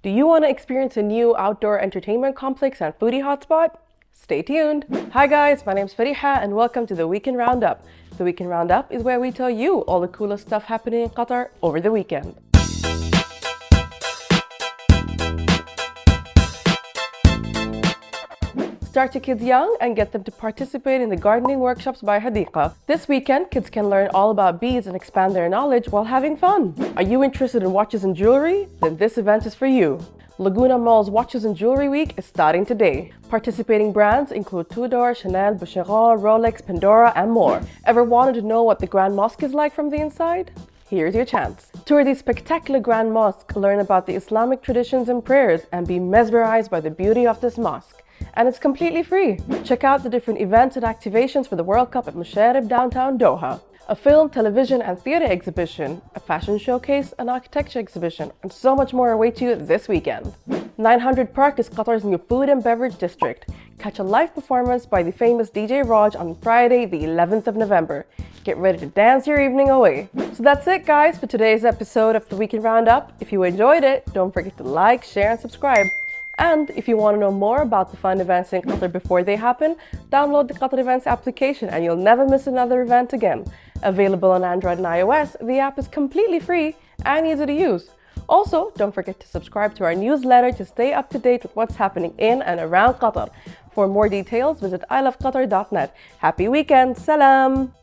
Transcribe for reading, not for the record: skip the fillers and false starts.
Do you want to experience a new outdoor entertainment complex and foodie hotspot? Stay tuned! Hi guys, my name is Fariha and welcome to the Weekend Roundup. The Weekend Roundup is where we tell you all the coolest stuff happening in Qatar over the weekend. Start your kids young and get them to participate in the gardening workshops by Hadiqa. This weekend, kids can learn all about bees and expand their knowledge while having fun. Are you interested in watches and jewelry? Then this event is for you. Lagoona Mall's Watches and Jewelry Week is starting today. Participating brands include Tudor, Chanel, Boucheron, Rolex, Pandora, and more. Ever wanted to know what the Grand Mosque is like from the inside? Here's your chance. Tour the spectacular Grand Mosque, learn about the Islamic traditions and prayers, and be mesmerized by the beauty of this mosque. And it's completely free. Check out the different events and activations for the World Cup at Msheireb Downtown Doha. A film, television, and theater exhibition, a fashion showcase, an architecture exhibition, and so much more await you this weekend. 900 Park is Qatar's new food and beverage district. Catch a live performance by the famous DJ Rodge on Friday, the 11th of November. Get ready to dance your evening away. So that's it, guys, for today's episode of the Weekend Roundup. If you enjoyed it, don't forget to like, share, and subscribe. And if you want to know more about the fun events in Qatar before they happen, download the Qatar Events application and you'll never miss another event again. Available on Android and iOS, the app is completely free and easy to use. Also, don't forget to subscribe to our newsletter to stay up to date with what's happening in and around Qatar. For more details, visit iLoveQatar.net. Happy weekend! Salam!